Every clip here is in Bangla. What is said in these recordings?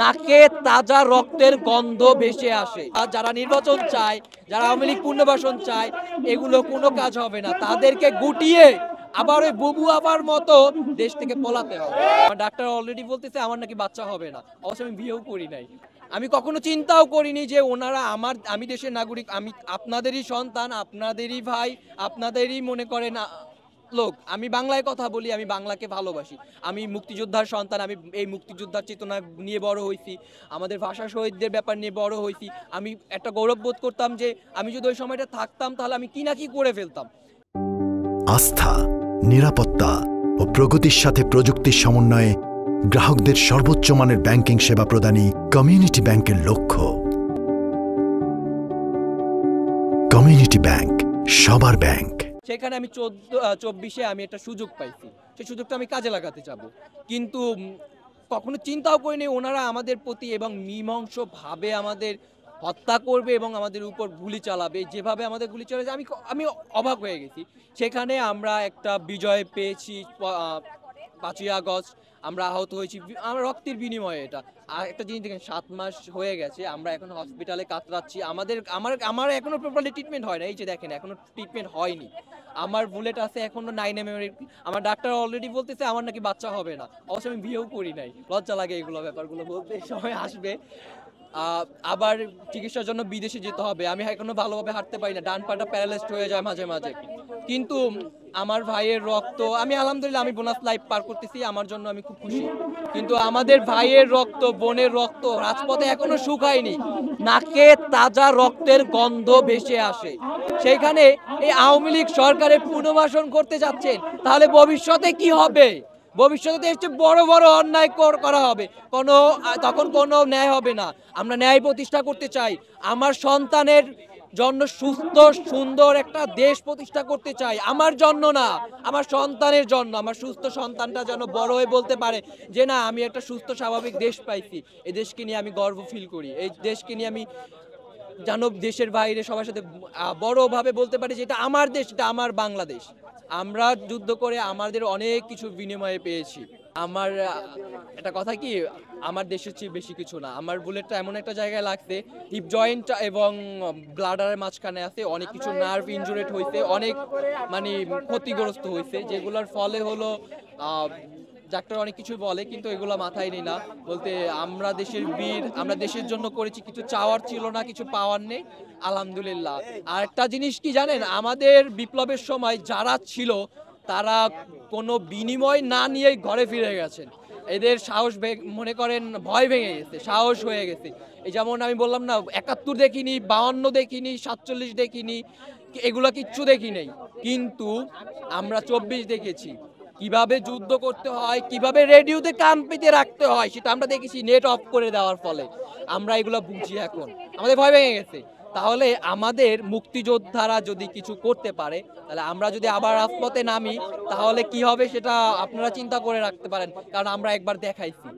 নাকে তাজা রক্তের গন্ধ ভেসে আসে। আর যারা নির্বাচন চায়, যারা আওয়ামী লীগ পুনর্বাসন চায়, এগুলো কোনো কাজ হবে না। তাদেরকে গুটিয়ে আবার ওই বুবু আবার মতো দেশ থেকে পলাতে হবে। আমার ডাক্তার অলরেডি বলতেছে আমার নাকি বাচ্চা হবে না, অবশ্য আমি বিয়েও করি নাই। আমি কখনো চিন্তাও করিনি যে ওনারা আমি দেশের নাগরিক, আমি আপনাদেরই সন্তান, আপনাদেরই ভাই, আপনাদেরই মনে করেন লোক। আমি বাংলায় কথা বলি, আমি বাংলাকে ভালোবাসি। আমি মুক্তিযোদ্ধার সন্তান, আমি এই মুক্তিযোদ্ধার চেতনা নিয়ে বড় হয়েছি, আমাদের ভাষা শহীদদের ব্যাপার নিয়ে বড় হয়েছি। আমি একটা গৌরব বোধ করতাম যে আমি যদি ওই সময়টা থাকতাম তাহলে আমি কি না কি করে ফেলতাম। আস্থা, নিরাপত্তা ও প্রগতির সাথে প্রযুক্তির সমন্বয়ে গ্রাহকদের সর্বোচ্চ মানের ব্যাংকিং সেবা প্রদানই কমিউনিটি ব্যাংকের লক্ষ্য। কমিউনিটি ব্যাংক, সবার ব্যাংক। সেখানে আমি 24-এ আমি একটা সুযোগ পাইছি, সেই সুযোগটা আমি কাজে লাগাতে যাব। কিন্তু কখনো চিন্তাও করিনি ওনারা আমাদের প্রতি এবং মীমাংসভাবে আমাদের হত্যা করবে এবং আমাদের উপর গুলি চালাবে। যেভাবে আমাদের গুলি চালাবে আমি অবাক হয়ে গেছি। সেখানে আমরা একটা বিজয় পেয়েছি। 5ই আগস্ট আমরা আহত হয়েছি, আমরা রক্তের বিনিময়ে। এটা আর একটা জিনিস দেখেন, 7 মাস হয়ে গেছে, আমরা এখন হসপিটালে কাতরাচ্ছি। আমার এখনো প্রপারলি ট্রিটমেন্ট হয় না। এই যে দেখেন, এখনো ট্রিটমেন্ট হয়নি। আমার বুলেট আছে এখনো 9 mm। আমার ডাক্তার অলরেডি বলতেছে আমার নাকি বাচ্চা হবে না, অবশ্য আমি বিয়েও করি নাই। লজ্জা লাগে এগুলো ব্যাপারগুলো বলতে, সময় আসবে। আবার চিকিৎসার জন্য বিদেশে যেতে হবে। আমি এখনো ভালোভাবে হাঁটতে পারি না, ডান পাটা প্যারালাইজড হয়ে যায় মাঝে মাঝে। কিন্তু আমার ভাইয়ের রক্ত, আমি আলহামদুলিল্লাহ আমি বোনাস লাইফ পার করতেছি, আমার জন্য আমি খুব খুশি। কিন্তু আমাদের ভাইয়ের রক্ত, বোনের রক্ত রাজপথে এখনো শুকায়নি। নাকে তাজা রক্তের গন্ধ ভেসে আসে। সেইখানে এই আওয়ামী লীগ সরকারের পুনর্বাসন করতে যাচ্ছেন, তাহলে ভবিষ্যতে কি হবে? ভবিষ্যতে এর চেয়ে বড় বড় অন্যায় করা হবে, তখন কোনো ন্যায় হবে না। আমরা ন্যায় প্রতিষ্ঠা করতে চাই। আমার সন্তানের জন্য সুস্থ সুন্দর একটা দেশ প্রতিষ্ঠা করতে চাই। আমার জন্য না, আমার সন্তানের জন্য। আমার সুস্থ সন্তানটা যেন বড় হয়ে বলতে পারে যে না, আমি একটা সুস্থ স্বাভাবিক দেশ পাইছি। এই দেশকে নিয়ে আমি গর্ব ফিল করি। এই দেশকে নিয়ে আমি যেন দেশের বাইরে সবার সাথে বড়ভাবে বলতে পারি যে এটা আমার দেশ, এটা আমার বাংলাদেশ। আমরা যুদ্ধ করে আমাদের অনেক কিছু বিনিময়ে পেয়েছি। আমার একটা কথা কি, আমার দেশের চেয়ে বেশি কিছু না। আমার বুলেটটা এমন একটা জায়গায় লাগছে, হিপ জয়েন্ট এবং ব্লাডারের মাঝখানে আছে, অনেক কিছু নার্ভ ইনজুরেড হয়েছে, অনেক মানে ক্ষতিগ্রস্ত হয়েছে, যেগুলোর ফলে হলো ডাক্তার অনেক কিছু বলে, কিন্তু এগুলো মাথায় নেই না। বলতে আমরা দেশের বীর, আমরা দেশের জন্য করেছি, কিছু চাওয়ার ছিল না, কিছু পাওয়ার নেই, আলহামদুলিল্লাহ। আর একটা জিনিস কি জানেন, আমাদের বিপ্লবের সময় যারা ছিল তারা কোনো বিনিময় না নিয়েই ঘরে ফিরে গেছেন। এদের সাহস মনে করেন ভয় ভেঙে গেছে, সাহস হয়ে গেছে। এই যেমন আমি বললাম না, 71 দেখিনি, 52 দেখিনি, 47 দেখিনি, এগুলো কিচ্ছু দেখি নেই। কিন্তু আমরা 24 দেখেছি, কিভাবে যুদ্ধ করতে হয়, কিভাবে রেডিওতে কান পেতে রাখতে হয়, সেটা আমরা দেখেছি নেট অফ করে দেওয়ার ফলে। আমরা এগুলো বুঝি এখন, আমাদের ভয় ভেঙে গেছে। তাহলে আমাদের মুক্তিযোদ্ধারা যদি কিছু করতে পারে, তাহলে আমরা যদি আবার রাজপথে নামি তাহলে কি হবে সেটা আপনারা চিন্তা করে রাখতে পারেন। কারণ আমরা একবার দেখাইছি,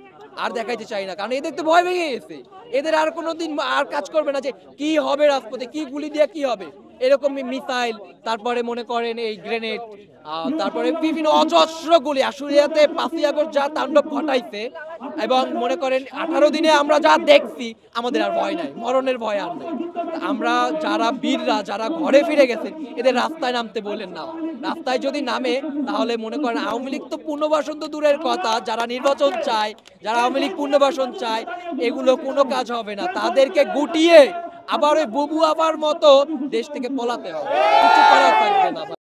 আর দেখাইতে চাই না, কারণ এদের তো ভয় ভেঙে গেছে। এদের আর কোনোদিন আর কাজ করবে না যে কি হবে রাজপথে, কি গুলি দিয়ে কি হবে। এরকম মিসাইল, তারপরে মনে করেন এই গ্রেনেড, তারপরে বিভিন্ন অজস্র গুলি। আশুলিয়াতে 5ই আগস্ট যা তাণ্ডব ঘটাইছে, এবং মনে করেন 18 দিনে আমরা যা দেখছি, আমাদের আর ভয় নাই, মরণের ভয় আর নাই। আমরা যারা বীররা, যারা ঘরে ফিরে গেছে, এদের রাস্তায় নামতে বলেন না। রাস্তায় যদি নামে তাহলে মনে করেন আওয়ামী লীগ তো পুনর্বাসন তো দূরের কথা, যারা নির্বাচন চায়, যারা আওয়ামী লীগ পুনর্বাসন চায়, এগুলো কোনো কাজ হবে না। তাদেরকে গুটিয়ে আবার ওই বুবু আবার মতো দেশ থেকে পলাতে হবে, কিছু করার থাকবে না ভাই।